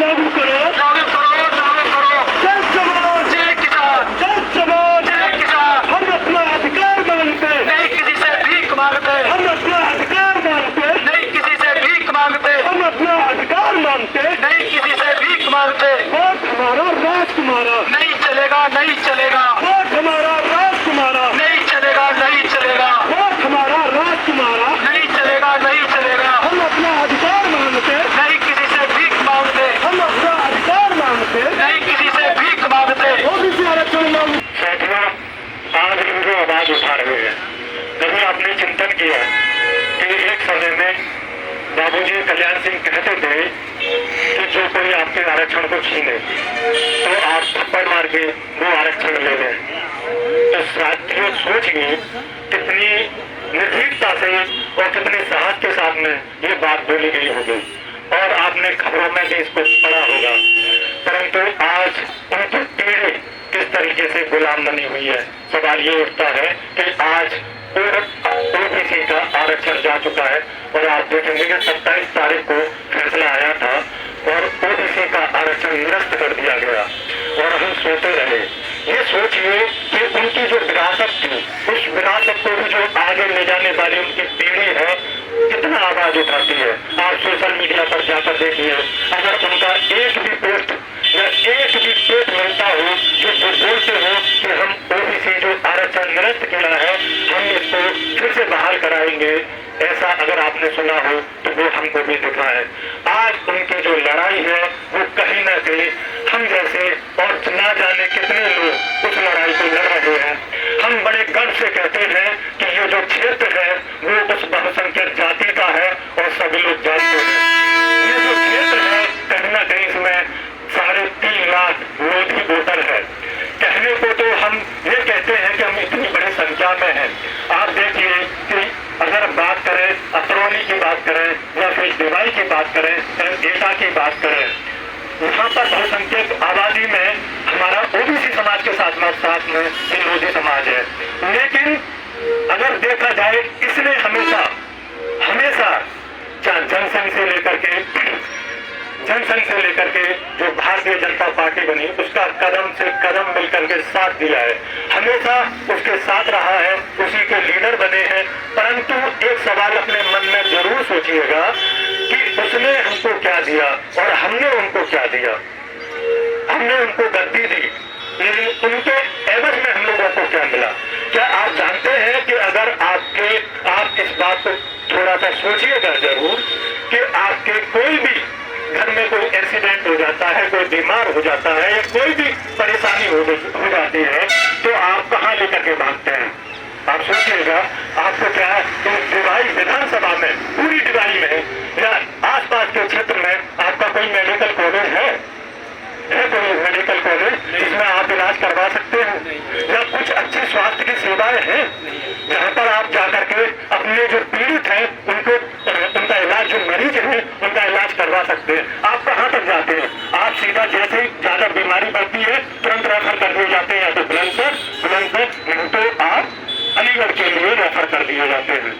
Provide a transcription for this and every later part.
लागू करो, लागू करो, लागू करो। जय जवान जय किसान, जय जवान। जय किसान। हम अपना अधिकार मांगते, नहीं किसी से भीख मांगते, हम अपना अधिकार मांगते, नहीं किसी से भीख मांगते, हम अपना अधिकार मांगते। नहीं किसी से भीख मांगते। वोट हमारा, राज तुम्हारा, नहीं चलेगा, नहीं चलेगा, वोट हमारा, राज तुम्हारा, नहीं चलेगा, नहीं चलेगा, वोट हमारा, राज तुम्हारा। नहीं चलेगा, नहीं चलेगा। हम अपना अधिकार मांगते, नहीं किसी से भीख मांगते, हम अपना अधिकार मांगते, नहीं किसी से भीख मांगते। ओबीसी आरक्षण मांगते। साथियों, आज हम जो आवाज उठा रहे हैं, कभी आपने चिंतन किया कि एक समय में बाबूजी कल्याण सिंह कहते थे कि जो कोई आपके आरक्षण को छीने तो आप थप्पड़ मार के वो आरक्षण ले लें। तो साथियों सोचिए कितनी निर्भीकता से और कितने साहस के साथ में ये बात बोली गई होगी, और आपने खबरों में भी इसको पढ़ा होगा। परंतु आज उनकी पीढ़ी किस तरीके से गुलाम बनी हुई है। सवाल ये उठता है कि आज ओबीसी का आरक्षण जा चुका है, और आप देखेंगे कि 27 तारीख को फैसला आया था और ओबीसी का आरक्षण निरस्त कर दिया गया, और हम सोते रहे। ये सोचिए कि उनकी जो विरासत थी, उस विरासत को भी जो आगे ले जाने वाली उनकी पीढ़ी है, कितना आवाज उठाती है। आप सोशल मीडिया पर जाकर देखिए, अगर उनका एक भी पोस्ट या एक भी ट्वीट मिलता हो जो बोलते हो कि हम ओबीसी जो आरक्षण निरस्त किया है, हम इसको फिर से बहाल कराएंगे, ऐसा अगर आपने सुना हो तो वो हमको भी दिखा है। आज उनकी जो लड़ाई है वो कहीं ना कहीं हम जैसे और ना जाने कितने लोग उस लड़ाई को लड़ रहे हैं। हम बड़े गर्व से कहते हैं कि ये जो क्षेत्र है वो उस बहुसंख्यक जाति का है, और सभी लोग जानते हैं ये जो क्षेत्र है कहीं ना कहीं इसमें 3.5 लाख मोदी वोटर है। कहने को तो हम ये कहते हैं कि हम इतनी बड़ी संख्या में हैं। आप देखिए कि अगर बात करें अतरौली की बात करें या फिर दिवाई की बात करें या एटा की बात करें, यहाँ पर बहुसंख्यक आबादी में हमारा ओबीसी समाज के साथ में विरोधी समाज है। लेकिन अगर देखा जाए इसने हमेशा जनसंघ से लेकर के जो भारतीय जनता पार्टी बनी उसका कदम से कदम मिलकर के साथ दिया है, हमेशा उसके साथ रहा है, उसी के लीडर बने हैं। परंतु एक सवाल अपने मन में जरूर सोचिएगा कि उसने हमको क्या दिया और हमने उनको क्या दिया। हमने उनको गद्दी दी, लेकिन उनके एवज में हम लोगों को क्या मिला। क्या आप जानते हैं कि अगर आप इस बात को थोड़ा सा सोचिएगा जरूर कि आपके कोई भी घर में कोई एक्सीडेंट हो जाता है, कोई बीमार हो जाता है या कोई भी परेशानी हो जाती है तो आप कहाँ लेकर के भागते हैं। आप सोचिएगा आपको क्या तो दिवाई विधानसभा में, पूरी दिवाई में या आसपास के क्षेत्र में आपका कोई मेडिकल कॉलेज है कोई मेडिकल कॉलेज जिसमें आप इलाज करवा सकते हैं, या कुछ अच्छी स्वास्थ्य की सेवाएं हैं जहाँ पर आप जाकर के अपने जो पीड़ित हैं उनका इलाज, जो मरीज हैं उनका इलाज करवा सकते हैं। आप कहाँ तक जाते हैं? आप सीधा जैसे ज्यादा बीमारी बढ़ती है तुरंत रेफर कर दिए जाते हैं, या तो बुलंदशहर नहीं तो आप अलीगढ़ के लिए रेफर कर दिए जाते हैं।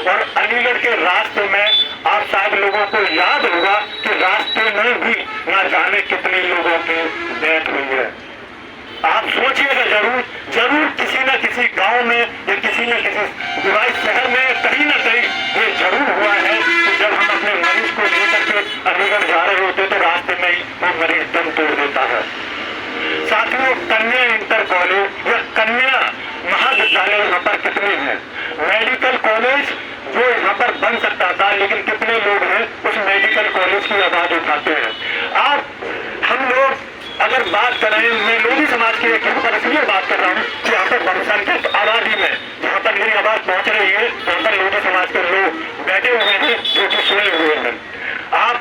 और अलीगढ़ के रास्ते में आप शायद लोगों को याद होगा कि रास्ते में भी न जाने कितने लोगों की डेथ हुई है। आप सोचिएगा जरूर किसी न किसी गांव में या किसी न किसी दिवाई शहर में कहीं ना कहीं ये जरूर हुआ है कि जब हम अपने मरीज को लेकर के अलीगढ़ जा रहे होते तो रास्ते में ही वो मरीज दम तोड़ देता है। साथियों, कन्या इंटर कॉलेज या कन्या महाविद्यालय यहाँ पर कितने हैं? मेडिकल कॉलेज जो यहाँ पर बन सकता था, लेकिन कितने लोग हैं उस मेडिकल कॉलेज की आवाज उठाते हैं। हम लोग अगर बात करें, मैं लोधी समाज की यहाँ पर इसलिए बात कर रहा हूँ कि यहाँ पर बहुसंख्यक आबादी में जहाँ पर मेरी आवाज पहुँच रही है वहाँ पर लोधी समाज के लोग बैठे हुए हैं जो कि सोए हुए हैं।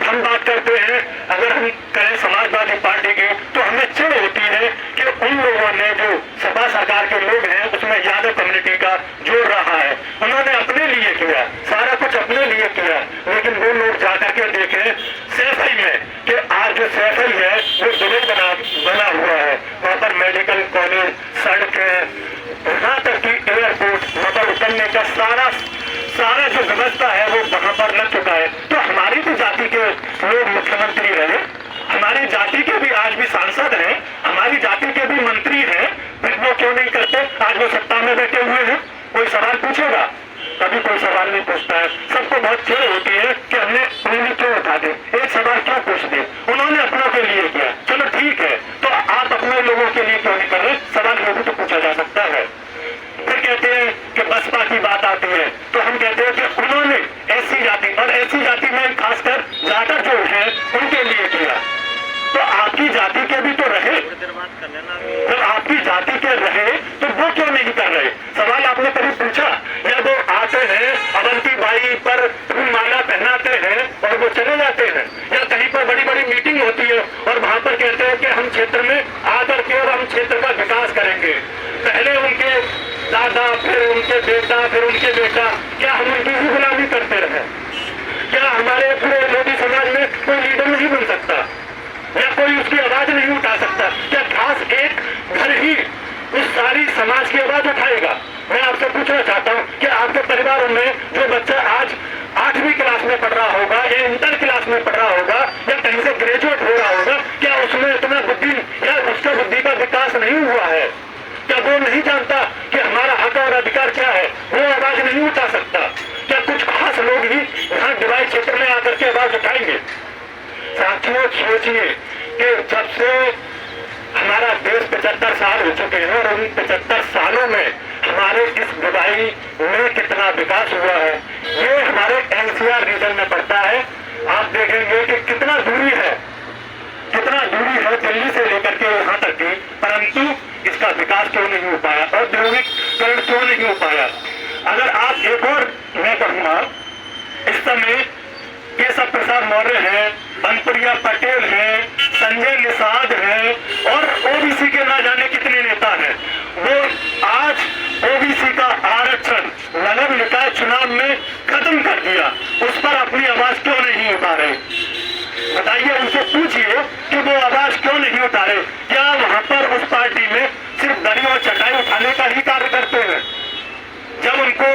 हम बात करते हैं, अगर हम करें समाजवादी पार्टी की तो हमें चिढ़ होती है कि उन लोगों ने जो सपा सरकार के लोग हैं उसमें यादव कम्युनिटी का जोड़ रहा है, उन्होंने अपने लिए किया, सारा कुछ अपने लिए किया। लेकिन वो लोग जाकर के देखें सैफई में कि आज जो सैफई है वो विलेज बना हुआ है, वहाँ पर मेडिकल कॉलेज, सड़कें, यहाँ तक कि एयरपोर्ट, वहाँ पर उतरने का सारा जो व्यवस्था है वो वहाँ पर लग चुका है। तो हमारी भी जाति के लोग मुख्यमंत्री रहे, हमारी हमारी जाति के भी आज भी सांसद हैं, हमारी जाति के भी मंत्री हैं, फिर वो क्यों नहीं करते? आज वो सत्ता में बैठे हुए हैं, कोई सवाल पूछेगा? कभी कोई सवाल नहीं पूछता है। सबको बहुत चिढ़ होती है कि हमने उंगली क्यों उठा दी, एक सवाल क्यों पूछ दे? उन्होंने अपनों के लिए किया, चलो ठीक है, तो आप अपने लोगों के लिए क्यों नहीं कर रहे? सवाल ये भी तो पूछा जा सकता है। फिर कहते हैं कि बसपा की बात आती है तो हम कहते हैं कि उन्होंने ऐसी जाति और ऐसी जाति में खासकर ज्यादा जो है उनके लिए किया, तो आपकी जाति के भी तो रहे, जब आपकी जाति के रहे तो वो क्यों नहीं कर रहे? सवाल आपने कभी पूछा? या वो आते हैं अवंती बाई पर माला पहनाते हैं और वो चले जाते हैं, या कहीं पर बड़ी बड़ी मीटिंग होती है और वहां पर कहते हैं कि हम क्षेत्र में आकर के और हम क्षेत्र का विकास करेंगे, पहले उनके दादा फिर उनके बेटा फिर उनके बेटा, क्या हम उनकी ही गुलामी करते रहे? क्या हमारे पूरे लोधी समाज में कोई लीडर नहीं बन सकता या कोई उसकी आवाज नहीं उठा सकता? क्या खास एक घर ही उस सारी समाज की आवाज उठाएगा? मैं आपसे पूछना चाहता हूँ कि आपके परिवारों में जो बच्चा आज 8वीं क्लास में पढ़ रहा होगा या इंटर क्लास में पढ़ रहा होगा या कहीं से ग्रेजुएट हो रहा होगा, क्या उसमें इतना बुद्धि या उसका बुद्धि का विकास नहीं हुआ है? क्या वो नहीं जानता कि हमारा हक और अधिकार क्या है? वो आवाज नहीं उठा सकता? क्या कुछ खास लोग ही यहाँ डिवाइस क्षेत्र में आकर के आवाज उठाएंगे? साथियों, सोचिए कि जब से हमारा देश 75 साल हो चुके हैं और उन 75 सालों में हमारे इस दुबई में कितना विकास हुआ है। ये हमारे एनसीआर रीजन में पड़ता है। आप देखेंगे कि कितना दूरी है दिल्ली से लेकर के यहाँ तक की, परंतु इसका विकास क्यों नहीं हो पाया? औद्योगिकरण क्यों नहीं हो पाया? अगर आप एक और मैं कहूँगा, इस समय केशव प्रसाद मौर्य है, अनुप्रिया पटेल है, संजय निषाद है और ओबीसी के ना जाने कितने नेता हैं, वो आज ओबीसी का आरक्षण नगर निकाय चुनाव में खत्म कर दिया। उस पर अपनी आवाज क्यों नहीं उठा रहे? बताइए, उनसे पूछिए कि वो आवाज क्यों नहीं उठा रहे? क्या वहां पर उस पार्टी में सिर्फ दरी और चटाई उठाने का ही कार्य करते हैं? जब उनको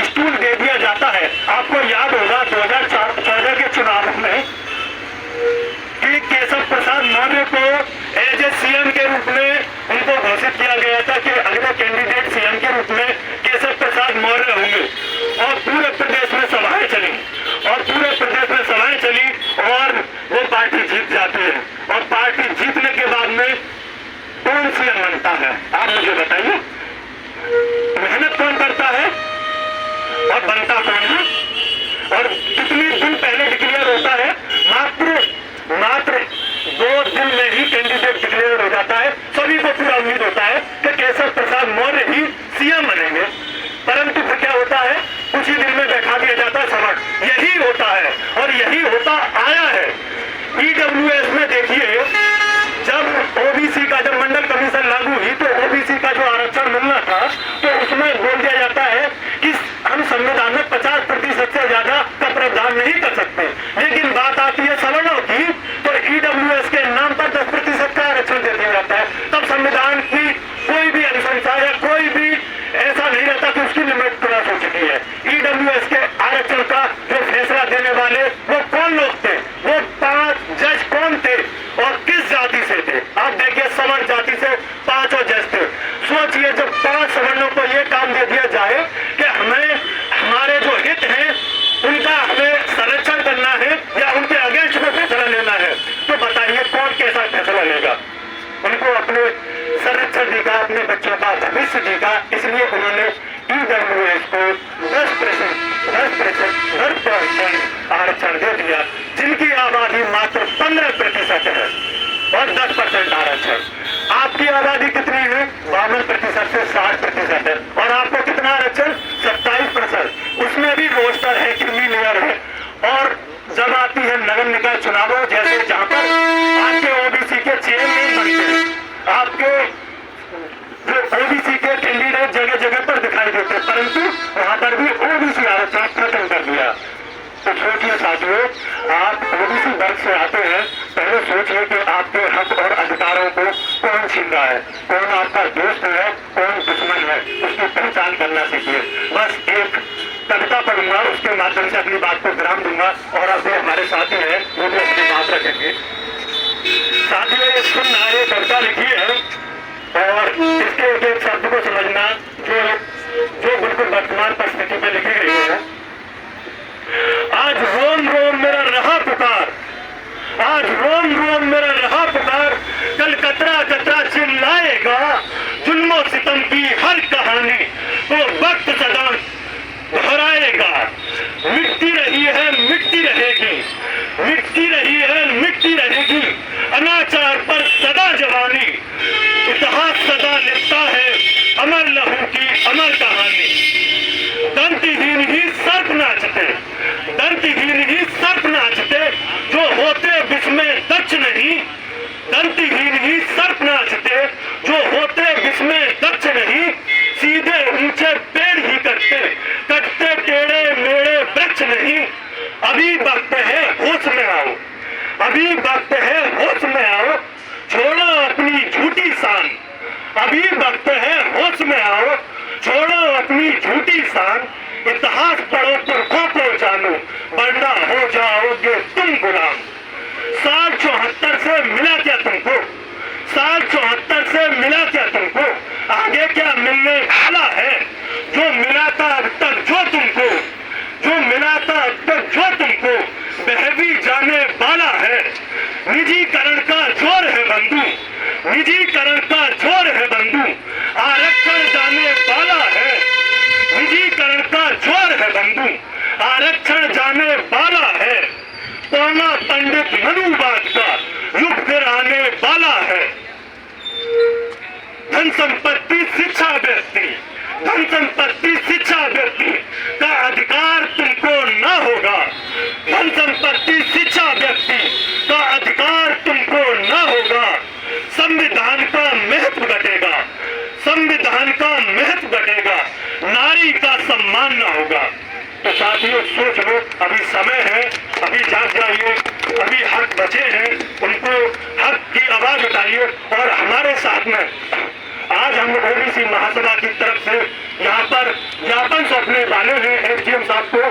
स्टूल दे दिया जाता है, आपको याद होगा 2014 के चुनाव में कि केशव प्रसाद मौर्य को एज ए सीएम के रूप में उनको घोषित किया गया था कि अगले कैंडिडेट सीएम के रूप में केशव प्रसाद मौर्य होंगे, और पूरे प्रदेश में सभाएं चली और वो पार्टी जीत जाती है। और पार्टी जीतने के बाद में कौन सीएम बनता है? आप मुझे बताइए, मेहनत कौन करता है और बनता कौन है? और कितनी दिन पहले डिक्लेयर होता है? मात्र 2 दिन में ही कैंडिडेट डिक्लेयर हो जाता है। सभी को पूरा उम्मीद होता है कि केशव प्रसाद मौर्य ही सीएम बनेंगे, परंतु फिर क्या होता है? कुछ ही दिन में बैठा दिया जाता है समझ। यही होता है और यही होता आया है। ईडब्ल्यूएस में देखिए, जब ओबीसी का जब मंडल कमीशन लागू हुई तो ओबीसी का जो आरक्षण मिलना था तो उसमें बोल दिया जाता है कि हम संविधान में 50% से ज्यादा का प्रावधान नहीं कर सकते, लेकिन बात आती है सवर्णों की तो ईडब्ल्यूएस के नाम पर 10% का आरक्षण दे दिया जाता है। तब संविधान की कोई भी अनुशंसा या कोई भी ऐसा नहीं रहता कि उसकी लिमिट क्रॉस हो चुकी है। ईडब्ल्यूएस के आरक्षण का जो फैसला देने वाले वो कौन लोग थे? वो 5 जज कौन थे और किस जाति से थे? आप देखिए, सवर्ण जाति से 5 जज थे। सोचिए, जब 5 सवर्णों को ये काम दे दिया जाए कि हमें हमारे जो हित हैं उनका हमें संरक्षण करना है या उनके अगेंस्ट में फैसला लेना है, तो बताइए कौन कैसा फैसला लेगा? उनको अपने संरक्षण देगा, अपने बच्चों का भविष्य देगा, इसलिए उन्होंने ईडब्ल्यूएस को 10% आरक्षण दे दिया, जिनकी आबादी मात्र 15% है और 10% आरक्षण। आपकी आबादी कितनी है? 52% से 60% है और आपको कितना आरक्षण? 27%। उसमें भी रोस्टर है, क्रीमी लेयर है। और जब आती है नगर निकाय चुनावों जैसे, जहां पर आपके ओबीसी के चेयरमैन बनते, आपके जो ओबीसी के कैंडिडेट जगह जगह पर दिखाई देते, परंतु वहां पर भी ओबीसी आरक्षण खत्म कर दिया। तो सोचिए साथियों, आप ओबीसी वर्ग से आते हैं, पहले सोचिए कि आपके हक और अधिकारों को कौन छीन रहा है, कौन आपका दोस्त है, कौन दुश्मन है, उसकी पहचान करना सीखिए। बस एक कविता पढ़ूंगा, उसके माध्यम से अपनी बात को विराम दूंगा और अब हमारे साथी हैं वो भी अपनी बात रखेंगे। साथियों ये सुनना, ये कविता लिखी है और इसके एक शब्द को समझना जो बिल्कुल वर्तमान परिस्थिति पे लिखी गई है। आज रोम रोम मेरा रहा पुकार, आज रोम रोम मेरा रहा पुकार, कल कतरा कतरा चिल्लाएगा, जुल्मो सितम की हर कहानी तो वक्त सदा दोहराएगा। मिटती रही है मिटती रहेगी, मिटती रही है मिटती रहेगी, अनाचार पर सदा जवानी, इतिहास सदा लिखता है अमर लहू की अमर कहानी। दंतहीन ही सर्प नाचते, दंतहीन ही सर्प नाचते, जो होते विस्मय दक्ष नहीं, दंतहीन ही सर्प नाचते, जो होते विस्मय दक्ष नहीं, सीधे ऊंचे पेड़ ही कटते, कटते टेढ़े मेढ़े वृक्ष नहीं। अभी वक्त है होश में आओ, अभी वक्त है होश में आओ, छोड़ो अपनी झूठी शान, अभी वक्त है होश में आओ, छोड़ो अपनी झूठी शान, इतिहास पढ़ो पुरखों को जानो, वरना हो जाओगे तुम गुलाम। साल 74 से मिला क्या तुमको, साल 74 से मिला क्या तुमको, आगे क्या मिलने वाला है, जो मिला था अब तक जो तुमको, जो मिला था अब तक जो तुमको, वह भी जाने वाला है। निजीकरण का जोर है बंधु, निजीकरण का जोर है बंधु, आरक्षण जाने वाला है, निजीकरण का जोर है बंधु, आरक्षण जाने वाला है। पौना पंडित मनुवाद का युग फिर आने वाला है। धन संपत्ति शिक्षा व्यक्ति, धन संपत्ति शिक्षा व्यक्ति का अधिकार तुमको न होगा, धन संपत्ति शिक्षा व्यक्ति का अधिकार तुमको न होगा। संविधान का महत्व घटेगा, संविधान का महत्व घटेगा, नारी का सम्मान न होगा। तो साथियों सोच लो, अभी समय है, अभी जाग जाइए, अभी हक बचे हैं, उनको हक की आवाज उठाइए। और हमारे साथ में आज हम ओबीसी महासभा की तरफ से यहाँ पर ज्ञापन सौंपने वाले हैं एसडीएम साहब को,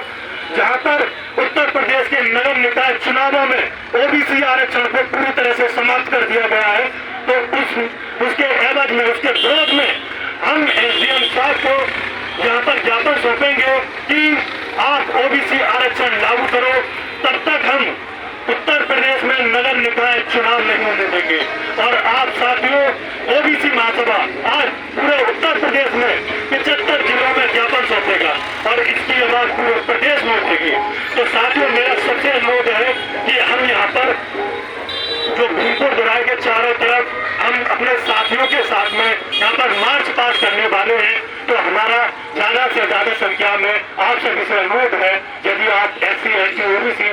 जहाँ पर उत्तर प्रदेश के नगर निकाय चुनावों में ओबीसी आरक्षण को पूरी तरह से समाप्त कर दिया गया है। तो उसके एवज में, उसके विरोध में हम एसडीएम साहब को यहाँ पर ज्ञापन सौंपेंगे कि आप ओबीसी आरक्षण लागू करो, तब तक हम उत्तर प्रदेश में नगर निकाय चुनाव नहीं होने देंगे। और आप साथियों ओबीसी महासभा आज पूरे उत्तर प्रदेश में 75 जिलों में ज्ञापन सौंपेगा और इसकी आवाज पूरे प्रदेश में उठेगी। तो साथियों मेरा सबसे अनुरोध है कि हम यहाँ पर जो भीमपुर दोराई के चारों तरफ हम अपने साथियों के साथ में यहाँ पर मार्च पास करने वाले हैं। तो हमारा ज्यादा से ज्यादा संख्या में आप सभी से अनुरोध है, यदि आप SC ST OBC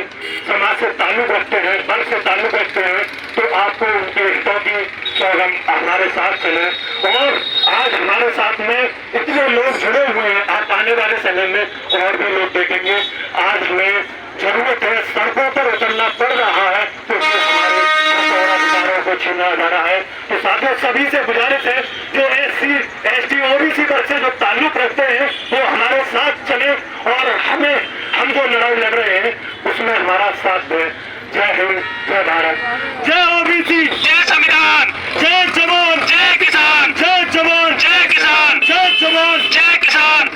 समाज से ताल्लुक रखते हैं, वर्ग से ताल्लुक रखते हैं, तो आपको उनके हितों की हम हमारे साथ चले। और आज हमारे साथ में इतने लोग जुड़े हुए हैं, आप आने वाले समय में और भी लोग देखेंगे। आज हमें जरूरत है, सड़कों पर उतरना पड़ रहा है क्योंकि हमारे अधिकारों को छीना जा रहा है। तो साथियों सभी से गुजारिश है, जो SC ST OBC वर्ग से जो ताल्लुक रखते हैं वो हमारे साथ चले और हम जो लड़ाई लड़ रहे हैं उसमें हमारा साथ दें। जय हिंद, जय भारत, जय ओबीसी, जय संविधान, जय जवान, जय किसान, जय जवान, जय किसान, जय जवान, जय किसान।